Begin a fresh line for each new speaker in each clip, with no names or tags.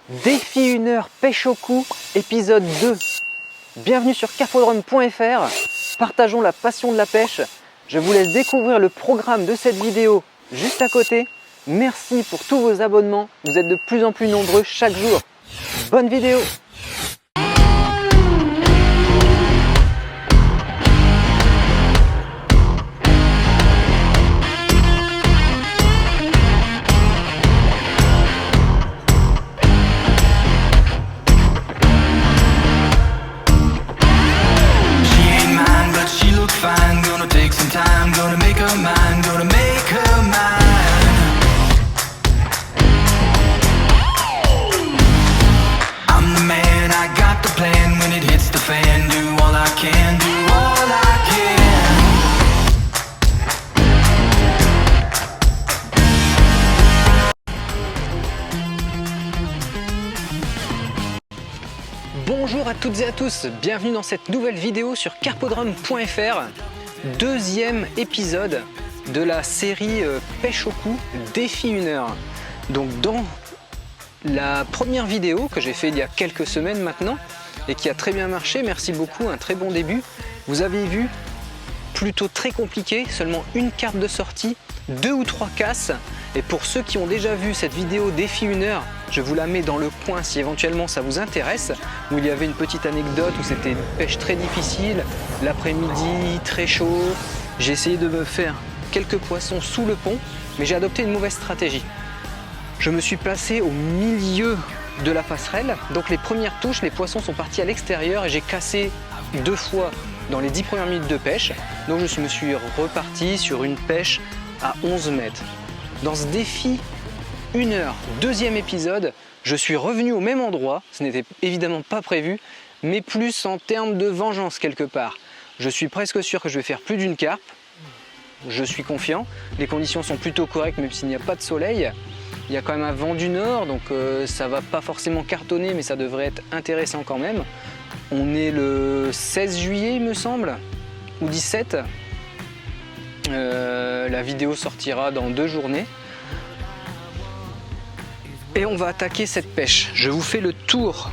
Défi 1 heure pêche au cou, épisode 2. Bienvenue sur carpodrome.fr. Partageons la passion de la pêche. Je vous laisse découvrir le programme de cette vidéo juste à côté. Merci pour tous vos abonnements. Vous êtes de plus en plus nombreux chaque jour. Bonne vidéo!
Fine, gonna take some time, gonna make her mine, gonna make her mine. I'm the man, I got the plan. When it hits the fan, do all I can, do all I can.
Bonjour à toutes et à tous, bienvenue dans cette nouvelle vidéo sur carpodrome.fr. Deuxième épisode de la série pêche au cou défi 1 heure. Donc dans la première vidéo que j'ai fait il y a quelques semaines maintenant et qui a très bien marché, merci beaucoup, un très bon début. Vous avez vu, plutôt très compliqué, seulement une carte de sortie, 2 ou 3 casses. Et pour ceux qui ont déjà vu cette vidéo défi 1 heure, je vous la mets dans le coin si éventuellement ça vous intéresse, où il y avait une petite anecdote où c'était une pêche très difficile, l'après-midi très chaud. J'ai essayé de me faire quelques poissons sous le pont, mais j'ai adopté une mauvaise stratégie. Je me suis placé au milieu de la passerelle, donc les premières touches, les poissons sont partis à l'extérieur et j'ai cassé 2 fois dans les 10 premières minutes de pêche. Donc je me suis reparti sur une pêche à 11 mètres. Dans ce défi 1 heure, deuxième épisode, je suis revenu au même endroit, ce n'était évidemment pas prévu, mais plus en termes de vengeance quelque part. Je suis presque sûr que je vais faire plus d'une carpe, je suis confiant, les conditions sont plutôt correctes même s'il n'y a pas de soleil. Il y a quand même un vent du nord, donc ça va pas forcément cartonner, mais ça devrait être intéressant quand même. On est le 16 juillet il me semble, ou 17. La vidéo sortira dans 2 journées. Et on va attaquer cette pêche. Je vous fais le tour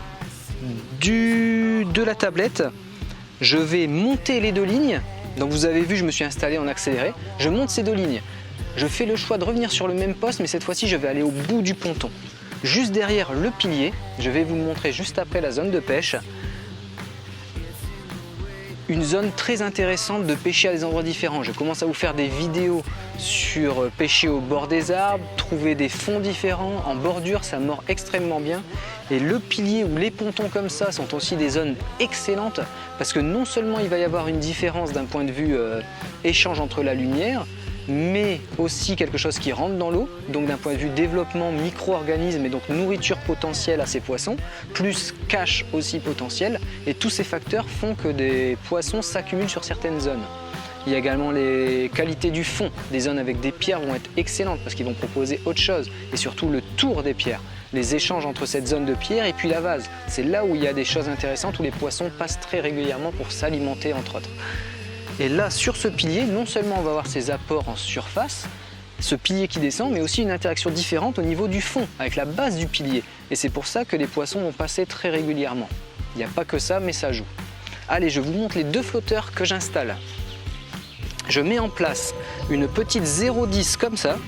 de la tablette. Je vais monter les 2 lignes. Donc vous avez vu, je me suis installé en accéléré. Je monte ces 2 lignes. Je fais le choix de revenir sur le même poste, mais cette fois-ci, je vais aller au bout du ponton. Juste derrière le pilier, je vais vous montrer juste après la zone de pêche. Une zone très intéressante de pêcher à des endroits différents. Je commence à vous faire des vidéos sur pêcher au bord des arbres, trouver des fonds différents, en bordure, ça mord extrêmement bien. Et le pilier ou les pontons comme ça sont aussi des zones excellentes parce que non seulement il va y avoir une différence d'un point de vue échange entre la lumière, mais aussi quelque chose qui rentre dans l'eau, donc d'un point de vue développement micro-organismes et donc nourriture potentielle à ces poissons, plus cache aussi potentiel, et tous ces facteurs font que des poissons s'accumulent sur certaines zones. Il y a également les qualités du fond, des zones avec des pierres vont être excellentes parce qu'ils vont proposer autre chose, et surtout le tour des pierres, les échanges entre cette zone de pierre et puis la vase. C'est là où il y a des choses intéressantes, où les poissons passent très régulièrement pour s'alimenter entre autres. Et là, sur ce pilier, non seulement on va avoir ces apports en surface, ce pilier qui descend, mais aussi une interaction différente au niveau du fond, avec la base du pilier. Et c'est pour ça que les poissons vont passer très régulièrement. Il n'y a pas que ça, mais ça joue. Allez, je vous montre les 2 flotteurs que j'installe. Je mets en place une petite 0,10 comme ça.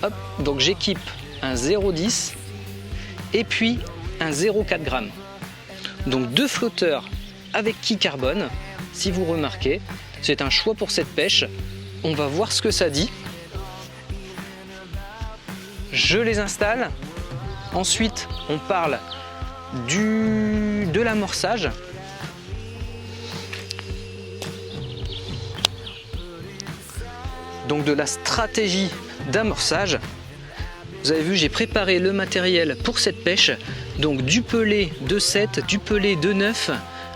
Hop, donc j'équipe un 0,10 et puis un 0,4 g. Donc 2 flotteurs avec quille carbone. Si vous remarquez, c'est un choix pour cette pêche. On va voir ce que ça dit. Je les installe. Ensuite, on parle de l'amorçage. Donc de la stratégie d'amorçage. Vous avez vu, j'ai préparé le matériel pour cette pêche. Donc du pelé de 7, du pelé de 9.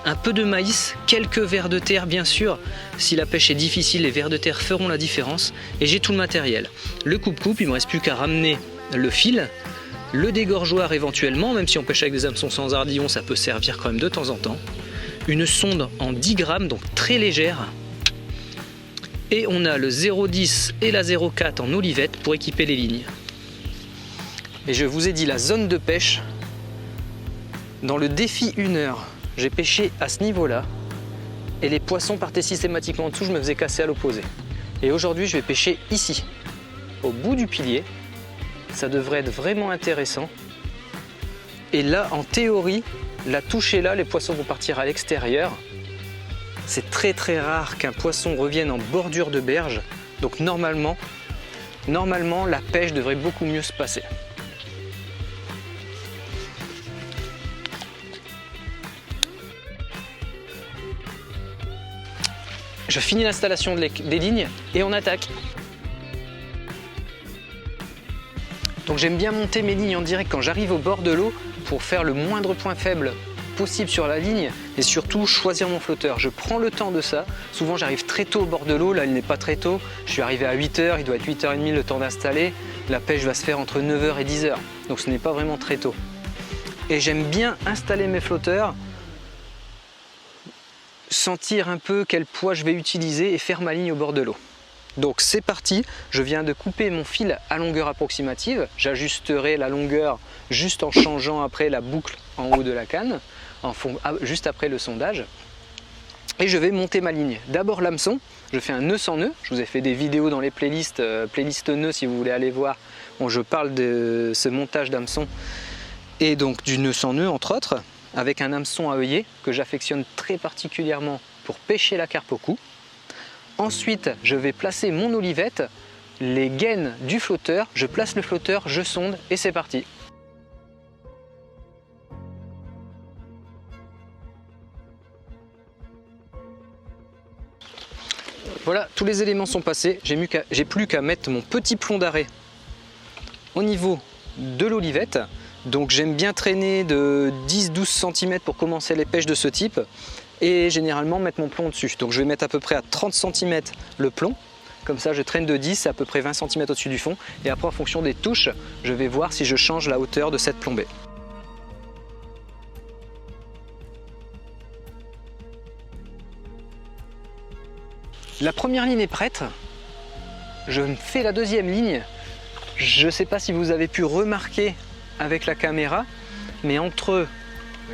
Un peu de maïs, quelques vers de terre bien sûr. Si la pêche est difficile, les vers de terre feront la différence. Et j'ai tout le matériel. Le coupe-coupe, il ne me reste plus qu'à ramener le fil. Le dégorgeoir éventuellement, même si on pêche avec des hameçons sans ardillon, ça peut servir quand même de temps en temps. Une sonde en 10 grammes, donc très légère. Et on a le 0,10 et la 0,4 en olivette pour équiper les lignes. Et je vous ai dit la zone de pêche. Dans le défi 1 heure, j'ai pêché à ce niveau-là et les poissons partaient systématiquement en dessous, je me faisais casser à l'opposé. Et aujourd'hui, je vais pêcher ici, au bout du pilier. Ça devrait être vraiment intéressant. Et là, en théorie, la touche est là, les poissons vont partir à l'extérieur. C'est très très rare qu'un poisson revienne en bordure de berge. Donc normalement, la pêche devrait beaucoup mieux se passer. Je finis l'installation des lignes et on attaque. Donc j'aime bien monter mes lignes en direct quand j'arrive au bord de l'eau pour faire le moindre point faible possible sur la ligne et surtout choisir mon flotteur. Je prends le temps de ça. Souvent j'arrive très tôt au bord de l'eau, là il n'est pas très tôt. Je suis arrivé à 8h, il doit être 8h30 le temps d'installer. La pêche va se faire entre 9h et 10h, donc ce n'est pas vraiment très tôt. Et j'aime bien installer mes flotteurs, sentir un peu quel poids je vais utiliser et faire ma ligne au bord de l'eau. Donc c'est parti, je viens de couper mon fil à longueur approximative, j'ajusterai la longueur juste en changeant après la boucle en haut de la canne, juste après le sondage. Et je vais monter ma ligne. D'abord l'hameçon, je fais un nœud sans nœud, je vous ai fait des vidéos dans les playlists, playlist nœud si vous voulez aller voir, où je parle de ce montage d'hameçon et donc du nœud sans nœud entre autres, avec un hameçon à œillet que j'affectionne très particulièrement pour pêcher la carpe au cou. Ensuite, je vais placer mon olivette, les gaines du flotteur, je place le flotteur, je sonde et c'est parti. Voilà, tous les éléments sont passés, j'ai plus qu'à mettre mon petit plomb d'arrêt au niveau de l'olivette. Donc j'aime bien traîner de 10-12 cm pour commencer les pêches de ce type et généralement mettre mon plomb dessus. Donc je vais mettre à peu près à 30 cm le plomb, comme ça je traîne de 10 à peu près 20 cm au-dessus du fond et après en fonction des touches, je vais voir si je change la hauteur de cette plombée. La première ligne est prête, je fais la deuxième ligne. Je ne sais pas si vous avez pu remarquer avec la caméra, mais entre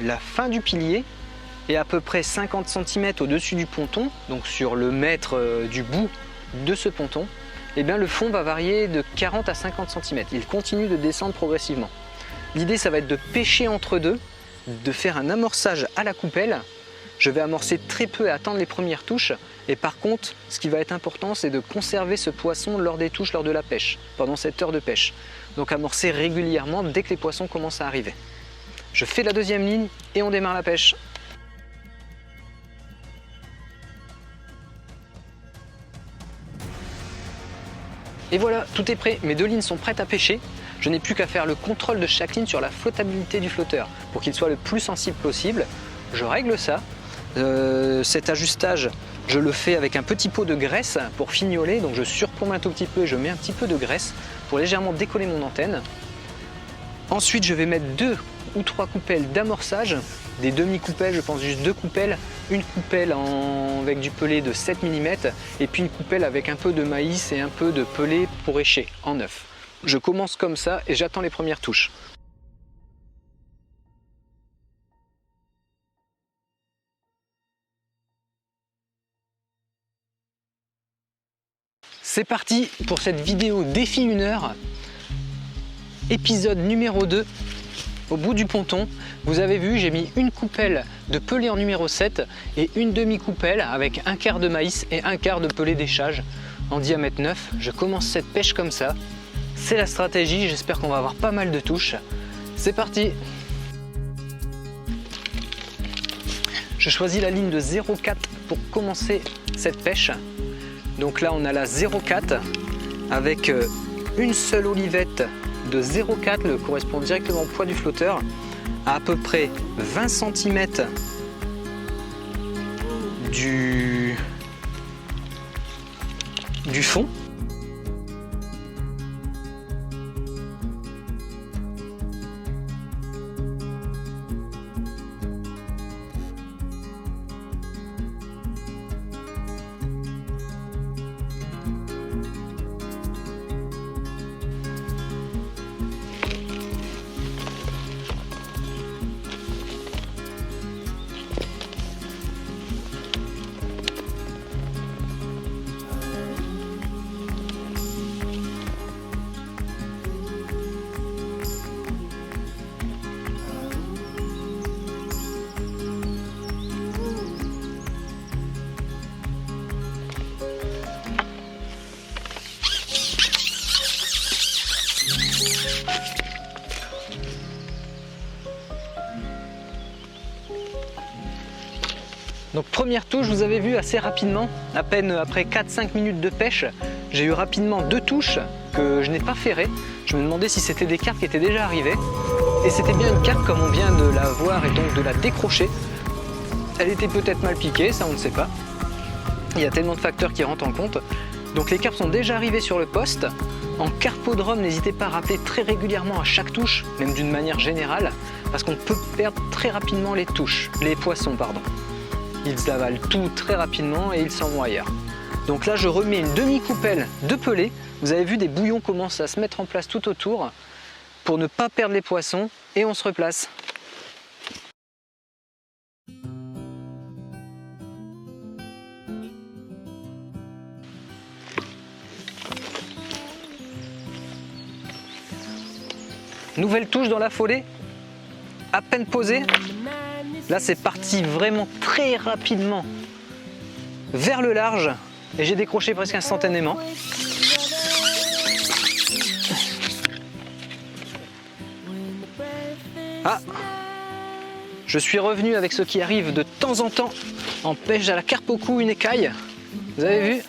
la fin du pilier et à peu près 50 cm au-dessus du ponton, donc sur le mètre du bout de ce ponton, eh bien le fond va varier de 40 à 50 cm. Il continue de descendre progressivement. L'idée, ça va être de pêcher entre deux, de faire un amorçage à la coupelle. Je vais amorcer très peu et attendre les premières touches. Et par contre, ce qui va être important, c'est de conserver ce poisson lors des touches, lors de la pêche, pendant cette heure de pêche. Donc amorcer régulièrement dès que les poissons commencent à arriver. Je fais la deuxième ligne et on démarre la pêche. Et voilà, tout est prêt, mes deux lignes sont prêtes à pêcher. Je n'ai plus qu'à faire le contrôle de chaque ligne sur la flottabilité du flotteur pour qu'il soit le plus sensible possible. Je règle ça. Cet ajustage, je le fais avec un petit pot de graisse pour fignoler, donc je surplombe un tout petit peu et je mets un petit peu de graisse pour légèrement décoller mon antenne. Ensuite, je vais mettre 2 ou 3 coupelles d'amorçage, des demi-coupelles, je pense juste 2 coupelles, une coupelle avec du pelé de 7 mm et puis une coupelle avec un peu de maïs et un peu de pelé pour écher en neuf. Je commence comme ça et j'attends les premières touches. C'est parti pour cette vidéo défi 1 heure, épisode numéro 2, au bout du ponton. Vous avez vu, j'ai mis une coupelle de pelé en numéro 7 et une demi-coupelle avec un quart de maïs et un quart de pelé d'échage en diamètre 9. Je commence cette pêche comme ça. C'est la stratégie, j'espère qu'on va avoir pas mal de touches. C'est parti! Je choisis la ligne de 0,4 pour commencer cette pêche. Donc là on a la 0,4 avec une seule olivette de 0,4, le correspond directement au poids du flotteur, à peu près 20 cm du fond. Donc première touche, vous avez vu assez rapidement, à peine après 4-5 minutes de pêche, j'ai eu rapidement 2 touches que je n'ai pas ferrées. Je me demandais si c'était des carpes qui étaient déjà arrivées. Et c'était bien une carpe comme on vient de la voir et donc de la décrocher. Elle était peut-être mal piquée, ça on ne sait pas. Il y a tellement de facteurs qui rentrent en compte. Donc les carpes sont déjà arrivées sur le poste. En carpodrome, n'hésitez pas à rappeler très régulièrement à chaque touche, même d'une manière générale, parce qu'on peut perdre très rapidement les poissons. Ils avalent tout très rapidement et ils s'en vont ailleurs. Donc là, je remets une demi-coupelle de pelée. Vous avez vu, des bouillons commencent à se mettre en place tout autour pour ne pas perdre les poissons et on se replace. Nouvelle touche dans la foulée, à peine posée. Là, c'est parti vraiment très rapidement vers le large et j'ai décroché presque instantanément. Ah, je suis revenu avec ce qui arrive de temps en temps en pêche à la carpe au cou, une écaille. Vous avez vu?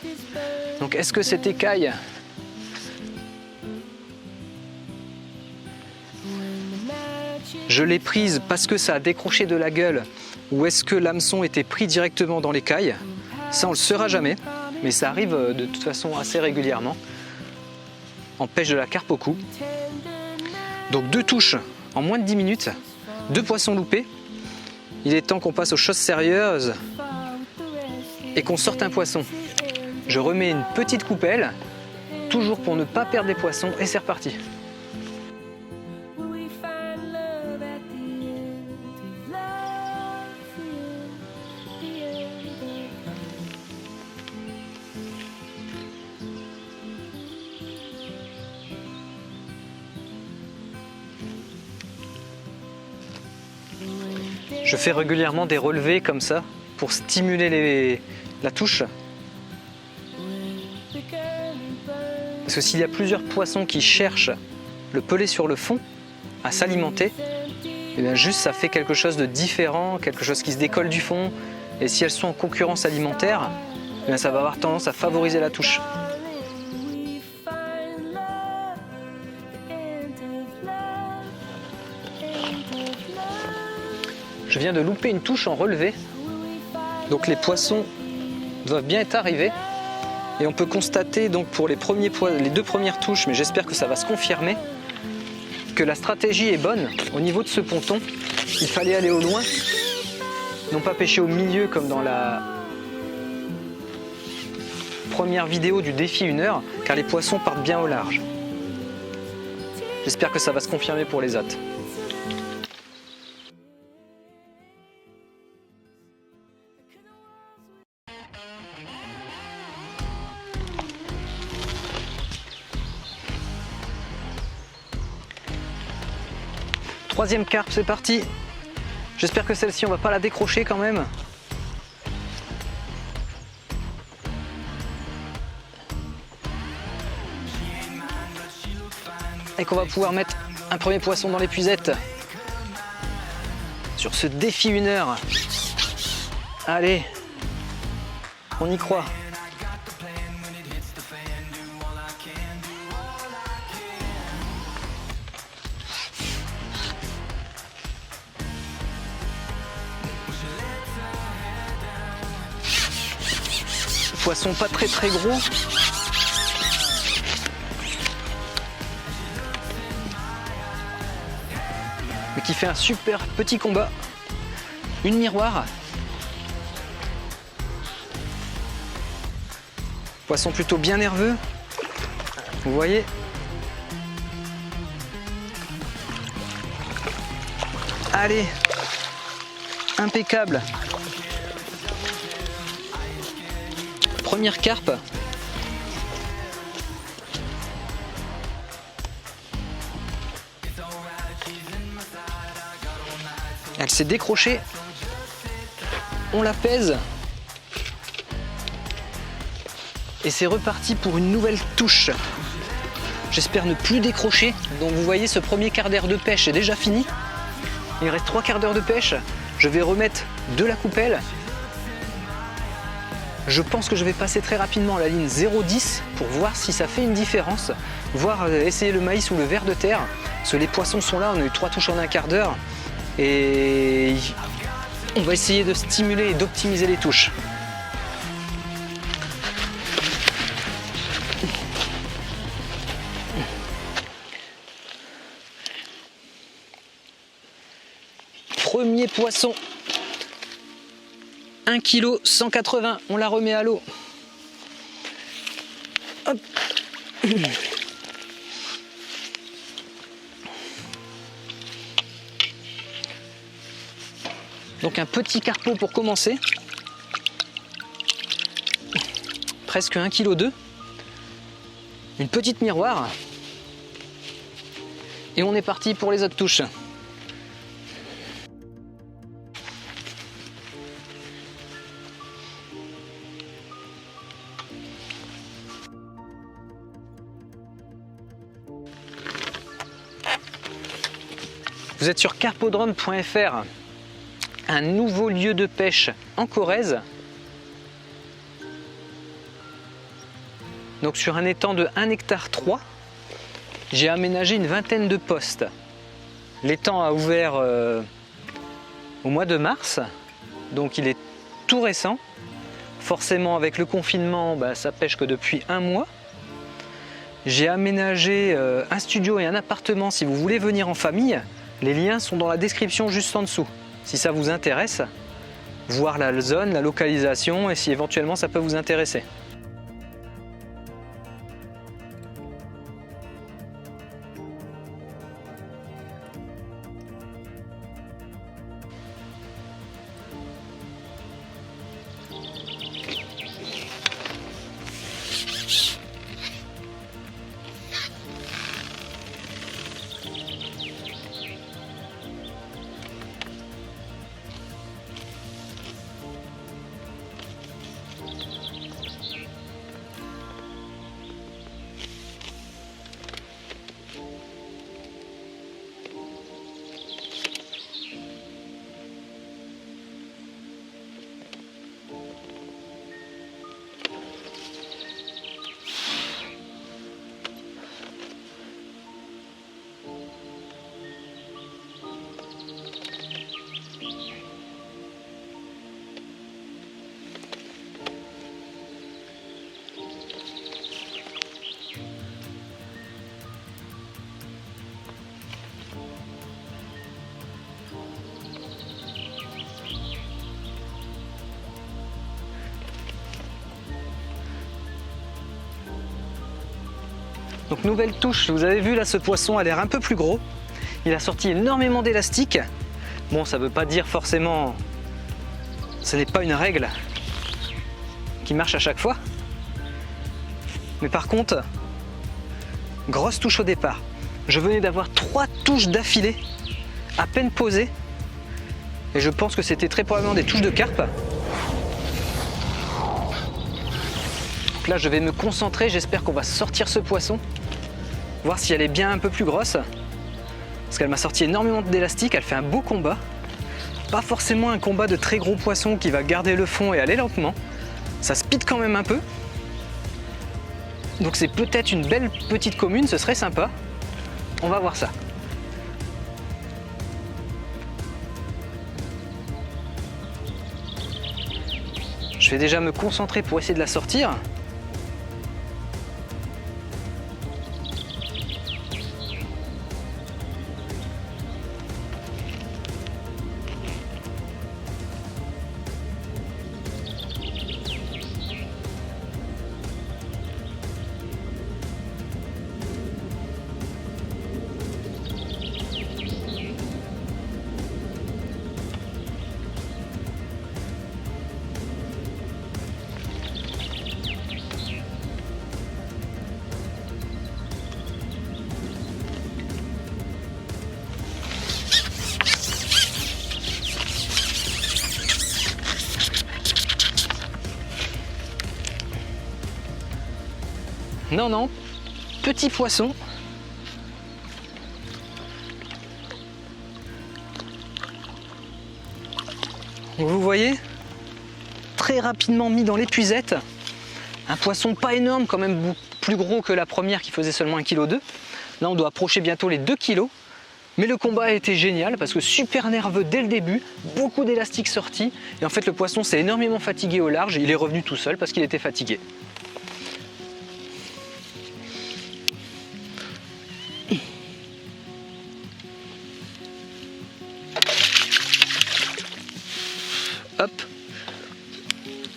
Donc, est-ce que cette écaille je l'ai prise parce que ça a décroché de la gueule ou est-ce que l'hameçon était pris directement dans l'écaille? Ça on le saura jamais, mais ça arrive de toute façon assez régulièrement en pêche de la carpe au cou. Donc 2 touches en moins de 10 minutes, 2 poissons loupés. Il est temps qu'on passe aux choses sérieuses et qu'on sorte un poisson. Je remets une petite coupelle, toujours pour ne pas perdre les poissons et c'est reparti. Je fais régulièrement des relevés comme ça pour stimuler la touche. Parce que s'il y a plusieurs poissons qui cherchent le pelé sur le fond à s'alimenter, et bien juste ça fait quelque chose de différent, quelque chose qui se décolle du fond. Et si elles sont en concurrence alimentaire, et bien ça va avoir tendance à favoriser la touche. Je viens de louper une touche en relevé, donc les poissons doivent bien être arrivés et on peut constater donc pour les 2 premières touches, mais j'espère que ça va se confirmer, que la stratégie est bonne. Au niveau de ce ponton, il fallait aller au loin, non pas pêcher au milieu comme dans la première vidéo du défi 1 heure, car les poissons partent bien au large. J'espère que ça va se confirmer pour les autres. Troisième carpe, c'est parti. J'espère que celle-ci, on va pas la décrocher quand même. Et qu'on va pouvoir mettre un premier poisson dans l'épuisette. Sur ce défi 1 heure. Allez, on y croit. Poisson pas très gros. Mais qui fait un super petit combat. Une miroir. Poisson plutôt bien nerveux. Vous voyez. Allez. Impeccable. Première carpe. Elle s'est décrochée. On la pèse. Et c'est reparti pour une nouvelle touche. J'espère ne plus décrocher. Donc vous voyez, ce premier quart d'heure de pêche est déjà fini. Il reste 3 quarts d'heure de pêche. Je vais remettre de la coupelle. Je pense que je vais passer très rapidement à la ligne 0,10 pour voir si ça fait une différence, voir essayer le maïs ou le ver de terre, parce que les poissons sont là, on a eu 3 touches en un quart d'heure, et on va essayer de stimuler et d'optimiser les touches. Premier poisson, 1 kg 180, on la remet à l'eau. Hop. Donc un petit carpeau pour commencer, presque 1,2 kg, une petite miroir, et on est parti pour les autres touches. Vous êtes sur carpodrome.fr, un nouveau lieu de pêche en Corrèze. Donc sur un étang de 1,3 hectare, j'ai aménagé une vingtaine de postes. L'étang a ouvert au mois de mars, donc il est tout récent. Forcément avec le confinement, ça pêche que depuis 1 mois. J'ai aménagé un studio et un appartement si vous voulez venir en famille. Les liens sont dans la description juste en dessous. Si ça vous intéresse, voir la zone, la localisation et si éventuellement ça peut vous intéresser. Donc nouvelle touche, vous avez vu là ce poisson a l'air un peu plus gros. Il a sorti énormément d'élastique. Bon, ça ne veut pas dire forcément, ce n'est pas une règle qui marche à chaque fois. Mais par contre, grosse touche au départ. Je venais d'avoir 3 touches d'affilée, à peine posées. Et je pense que c'était très probablement des touches de carpe. Donc là, je vais me concentrer, j'espère qu'on va sortir ce poisson. Voir si elle est bien un peu plus grosse. Parce qu'elle m'a sorti énormément d'élastique, elle fait un beau combat. Pas forcément un combat de très gros poisson qui va garder le fond et aller lentement. Ça speed quand même un peu. Donc c'est peut-être une belle petite commune, ce serait sympa. On va voir ça. Je vais déjà me concentrer pour essayer de la sortir. Non, non, petit poisson. Vous voyez, très rapidement mis dans l'épuisette. Un poisson pas énorme, quand même plus gros que la première qui faisait seulement 1,2 kg. Là on doit approcher bientôt les 2 kg. Mais le combat a été génial parce que super nerveux dès le début, beaucoup d'élastiques sortis. Et en fait le poisson s'est énormément fatigué au large. Il est revenu tout seul parce qu'il était fatigué. Hop.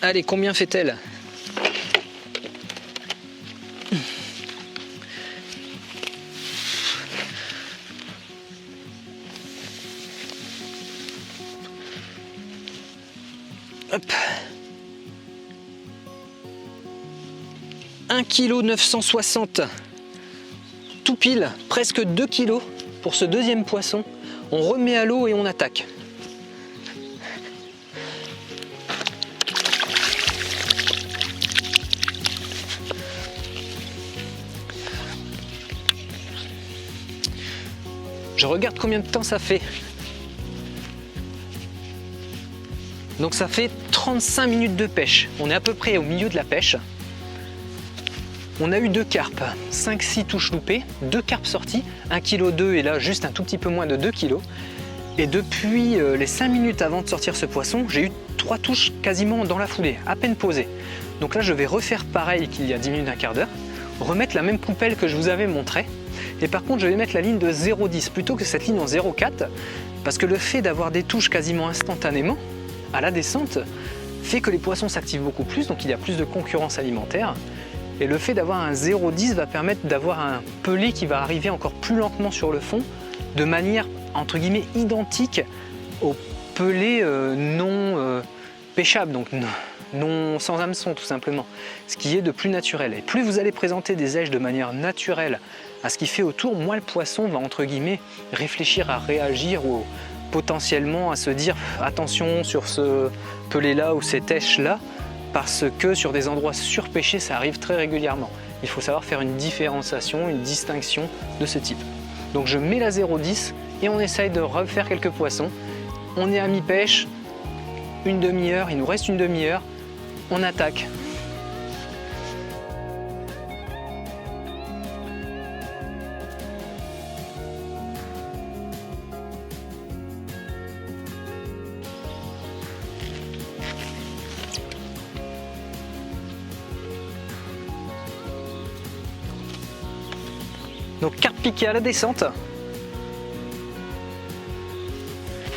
Allez, combien fait-elle ? Hop. 1,960 kg. Tout pile, presque 2 kg pour ce deuxième poisson. On remet à l'eau et on attaque. Je regarde combien de temps ça fait. Donc ça fait 35 minutes de pêche. On est à peu près au milieu de la pêche. On a eu 2 carpes, 5-6 touches loupées, 2 carpes sorties, 1,2 kg et là juste un tout petit peu moins de 2 kg. Et depuis les 5 minutes avant de sortir ce poisson, j'ai eu 3 touches quasiment dans la foulée, à peine posées. Donc là je vais refaire pareil qu'il y a 10 minutes, un quart d'heure, remettre la même coupelle que je vous avais montré. Et par contre je vais mettre la ligne de 0,10 plutôt que cette ligne en 0,4 parce que le fait d'avoir des touches quasiment instantanément à la descente fait que les poissons s'activent beaucoup plus, donc il y a plus de concurrence alimentaire. Et le fait d'avoir un 0,10 va permettre d'avoir un pelé qui va arriver encore plus lentement sur le fond, de manière entre guillemets identique au pelé non pêchable, donc non sans hameçon tout simplement, ce qui est de plus naturel. Et plus vous allez présenter des éches de manière naturelle à ce qui fait autour, moins le poisson va entre guillemets réfléchir à réagir ou potentiellement à se dire attention sur ce pelé là ou cette éche là, parce que sur des endroits surpêchés ça arrive très régulièrement. Il faut savoir faire une différenciation, une distinction de ce type. Donc je mets la 0,10 et on essaye de refaire quelques poissons. On est à mi-pêche, une demi-heure, il nous reste une demi-heure, on attaque. Donc carpe piquée à la descente.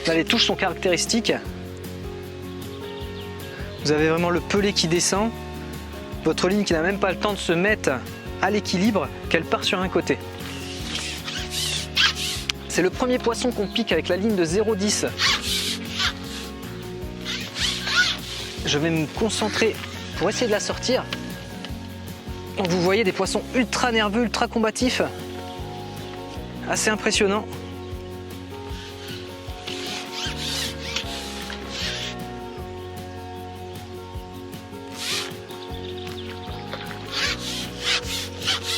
Là les touches sont caractéristiques. Vous avez vraiment le pelé qui descend, votre ligne qui n'a même pas le temps de se mettre à l'équilibre, qu'elle part sur un côté. C'est le premier poisson qu'on pique avec la ligne de 0,10. Je vais me concentrer pour essayer de la sortir. Donc vous voyez des poissons ultra nerveux, ultra combatifs. Assez impressionnant.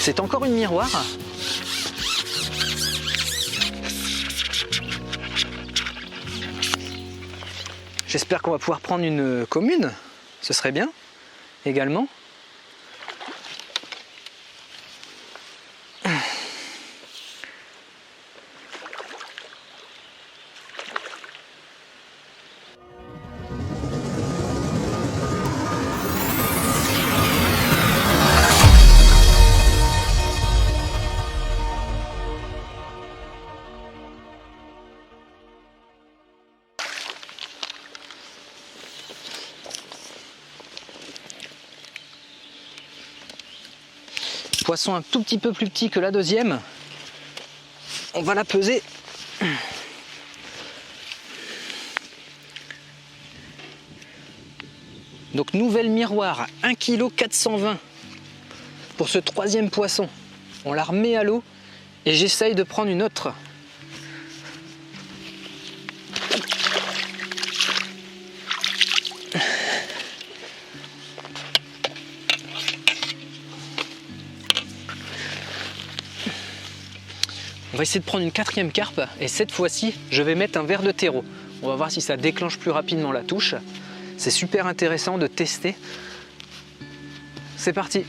C'est encore une miroir. J'espère qu'on va pouvoir prendre une commune. Ce serait bien également. Poisson un tout petit peu plus petit que la deuxième. On va la peser. Donc nouvelle miroir, 1,420 kg pour ce troisième poisson. On la remet à l'eau et j'essaye de prendre une autre. On va essayer de prendre une quatrième carpe et cette fois-ci, je vais mettre un verre de terreau. On va voir si ça déclenche plus rapidement la touche. C'est super intéressant de tester. C'est parti.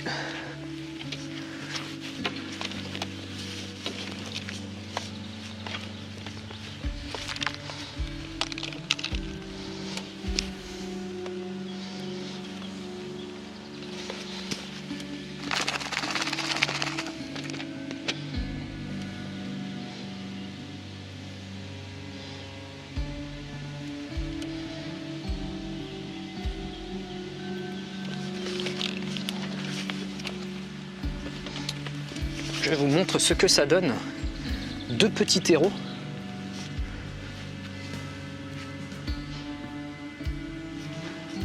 Je vous montre ce que ça donne. 2 petits terreaux.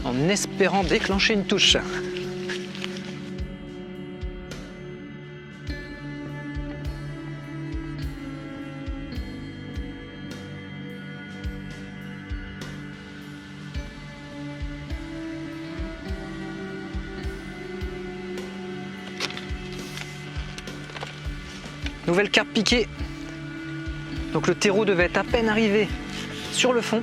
En espérant déclencher une touche. Nouvelle carpe piquée. Donc le terreau devait être à peine arrivé sur le fond.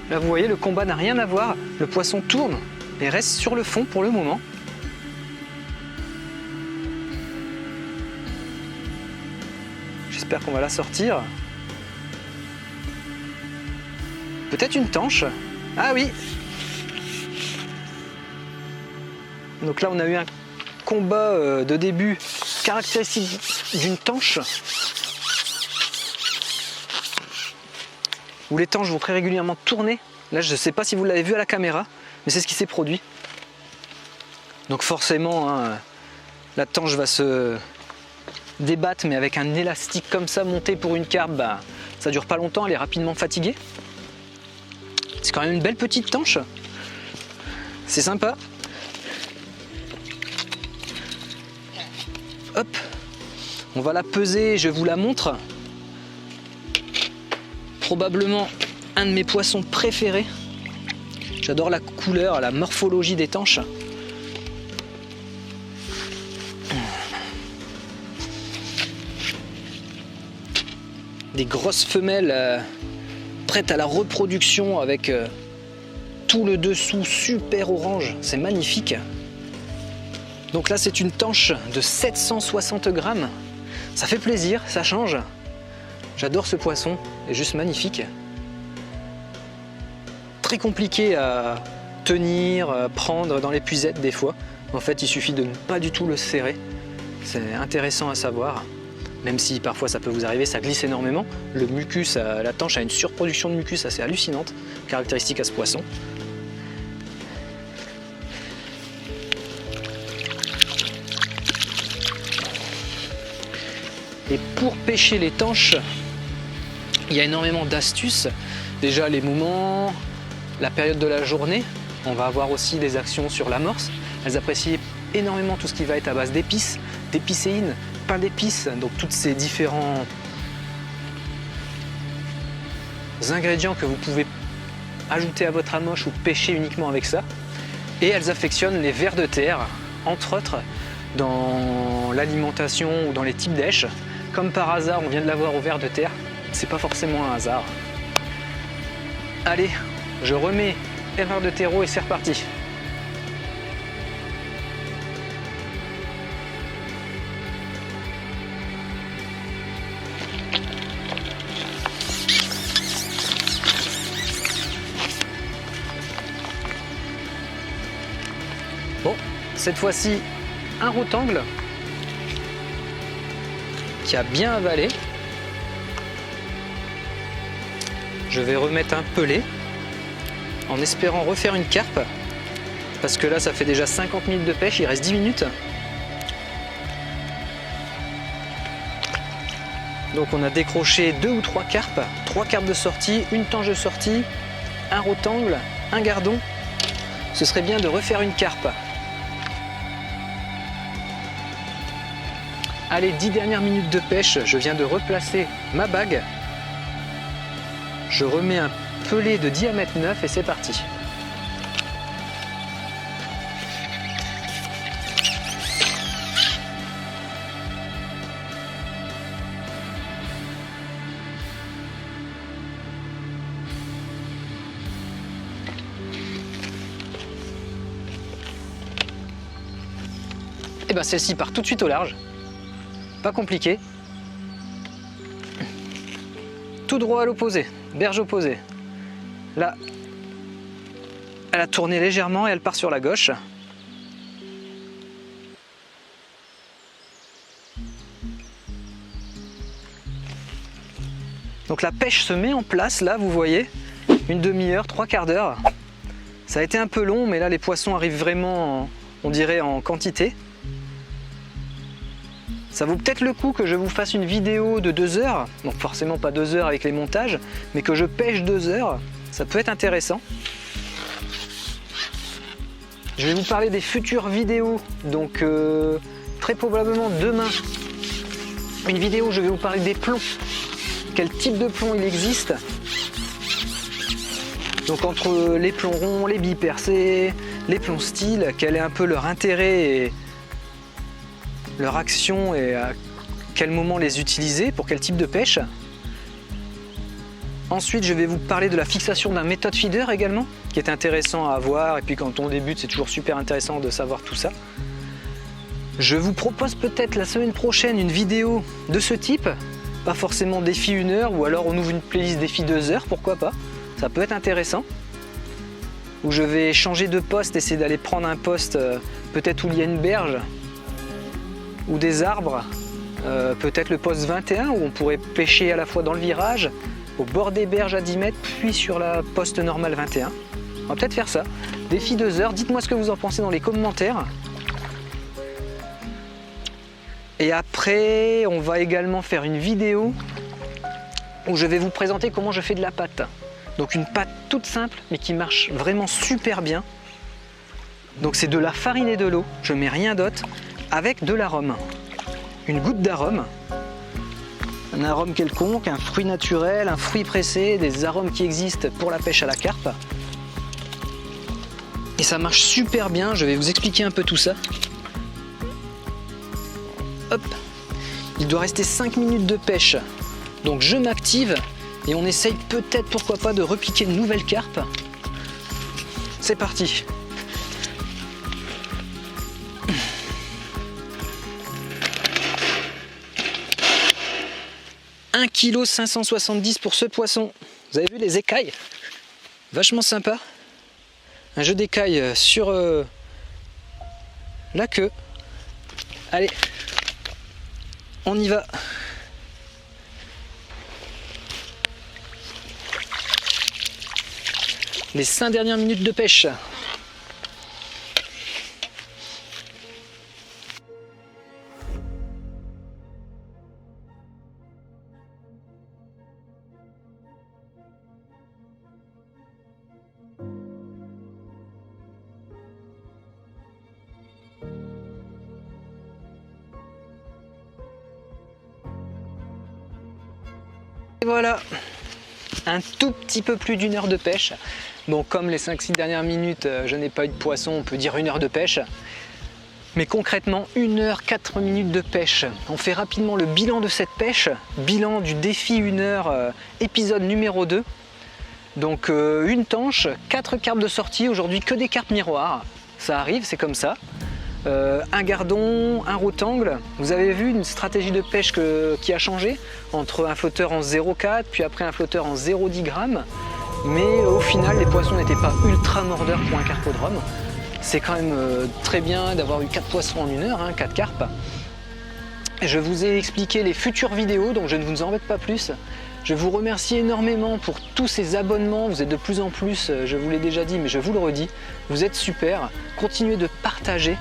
Là vous voyez, le combat n'a rien à voir. Le poisson tourne et reste sur le fond pour le moment. J'espère qu'on va la sortir. Peut-être une tanche. Ah oui! Donc là on a eu un combat de début caractéristique d'une tanche. Où les tanches vont très régulièrement tourner. Là je ne sais pas si vous l'avez vu à la caméra, mais c'est ce qui s'est produit. Donc forcément hein, la tanche va se débattre, mais avec un élastique comme ça monté pour une carpe, bah, ça dure pas longtemps, elle est rapidement fatiguée. C'est quand même une belle petite tanche. C'est sympa. Hop, on va la peser, je vous la montre. Probablement un de mes poissons préférés. J'adore la couleur, la morphologie des tanches. Des grosses femelles prêtes à la reproduction avec tout le dessous super orange, c'est magnifique. Donc là c'est une tanche de 760 grammes, ça fait plaisir, ça change. J'adore ce poisson, il est juste magnifique. Très compliqué à tenir, à prendre dans l'épuisette des fois. En fait il suffit de ne pas du tout le serrer, c'est intéressant à savoir. Même si parfois ça peut vous arriver, ça glisse énormément. Le mucus, la tanche a une surproduction de mucus assez hallucinante, caractéristique à ce poisson. Et pour pêcher les tanches, il y a énormément d'astuces. Déjà les moments, la période de la journée. On va avoir aussi des actions sur l'amorce. Elles apprécient énormément tout ce qui va être à base d'épices, d'épicéine, pain d'épices, donc tous ces différents ingrédients que vous pouvez ajouter à votre amoche ou pêcher uniquement avec ça. Et elles affectionnent les vers de terre, entre autres, dans l'alimentation ou dans les types d'èches. Comme par hasard, on vient de l'avoir au vers de terre, c'est pas forcément un hasard. Allez, je remets les vers de terreau et c'est reparti. Bon, cette fois-ci, un rectangle qui a bien avalé. Je vais remettre un pelé en espérant refaire une carpe parce que là ça fait déjà 50 minutes de pêche, il reste 10 minutes. Donc on a décroché 2 ou 3 carpes, 3 carpes de sortie, une tanche de sortie, un rectangle, un gardon. Ce serait bien de refaire une carpe. Allez, 10 dernières minutes de pêche, je viens de replacer ma bague. Je remets un pelé de diamètre 9 et c'est parti. ben celle-ci part tout de suite au large. Pas compliqué. Tout droit à l'opposé, berge opposée. Là, elle a tourné légèrement et elle part sur la gauche. Donc la pêche se met en place, là, vous voyez, une demi-heure, 3/4 d'heure. Ça a été un peu long, mais là, les poissons arrivent vraiment, on dirait, en quantité. Ça vaut peut-être le coup que je vous fasse une vidéo de 2 heures, donc forcément pas 2 heures avec les montages, mais que je pêche 2 heures, ça peut être intéressant. Je vais vous parler des futures vidéos, donc très probablement demain, une vidéo où je vais vous parler des plombs, quel type de plomb il existe. Donc entre les plombs ronds, les bipercés, les plombs style, quel est un peu leur intérêt et leur action et à quel moment les utiliser, pour quel type de pêche. Ensuite, je vais vous parler de la fixation d'un méthode feeder également, qui est intéressant à voir, et puis quand on débute, c'est toujours super intéressant de savoir tout ça. Je vous propose peut-être la semaine prochaine une vidéo de ce type, pas forcément défi 1 heure, ou alors on ouvre une playlist défi 2 heures, pourquoi pas, ça peut être intéressant. Où je vais changer de poste, essayer d'aller prendre un poste peut-être où il y a une berge, ou des arbres, peut-être le poste 21 où on pourrait pêcher à la fois dans le virage, au bord des berges à 10 mètres, puis sur la poste normale 21. On va peut-être faire ça. Défi 2 heures, dites-moi ce que vous en pensez dans les commentaires. Et après, on va également faire une vidéo où je vais vous présenter comment je fais de la pâte. Donc une pâte toute simple, mais qui marche vraiment super bien. Donc c'est de la farine et de l'eau, je mets rien d'autre, avec de l'arôme. Une goutte d'arôme, un arôme quelconque, un fruit naturel, un fruit pressé, des arômes qui existent pour la pêche à la carpe. Et ça marche super bien, je vais vous expliquer un peu tout ça. Hop, il doit rester 5 minutes de pêche. Donc je m'active et on essaye peut-être, pourquoi pas, de repiquer une nouvelle carpe. C'est parti. « 1,570 kg pour ce poisson. Vous avez vu les écailles? Vachement sympa. Un jeu d'écailles sur la queue. Allez, on y va. Les 5 dernières minutes de pêche. Et voilà, un tout petit peu plus d'1 heure de pêche. Bon, comme les 5-6 dernières minutes, je n'ai pas eu de poisson, on peut dire 1 heure de pêche. Mais concrètement, 1 heure 4 minutes de pêche. On fait rapidement le bilan de cette pêche, bilan du défi 1 heure, épisode numéro 2. Donc une tanche, 4 carpes de sortie, aujourd'hui que des carpes miroirs. Ça arrive, c'est comme ça. Un gardon, un rotangle. Vous avez vu une stratégie de pêche qui a changé entre un flotteur en 0,4 puis après un flotteur en 0,10 grammes. Mais au final, les poissons n'étaient pas ultra mordeurs pour un carpodrome. C'est quand même très bien d'avoir eu 4 poissons en 1 heure, 4 carpes. Je vous ai expliqué les futures vidéos, donc je ne vous embête pas plus. Je vous remercie énormément pour tous ces abonnements. Vous êtes de plus en plus, je vous l'ai déjà dit, mais je vous le redis. Vous êtes super. Continuez de partager.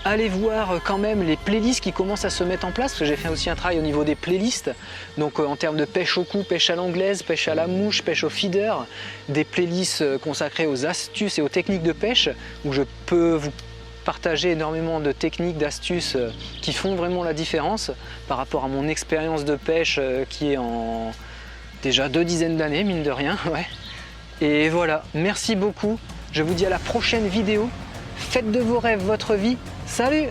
Allez voir quand même les playlists qui commencent à se mettre en place, parce que j'ai fait aussi un travail au niveau des playlists, donc en termes de pêche au cou, pêche à l'anglaise, pêche à la mouche, pêche au feeder, des playlists consacrées aux astuces et aux techniques de pêche, où je peux vous partager énormément de techniques, d'astuces qui font vraiment la différence par rapport à mon expérience de pêche qui est en déjà 2 dizaines d'années, mine de rien. Ouais. Et voilà, merci beaucoup, je vous dis à la prochaine vidéo. Faites de vos rêves votre vie. Salut!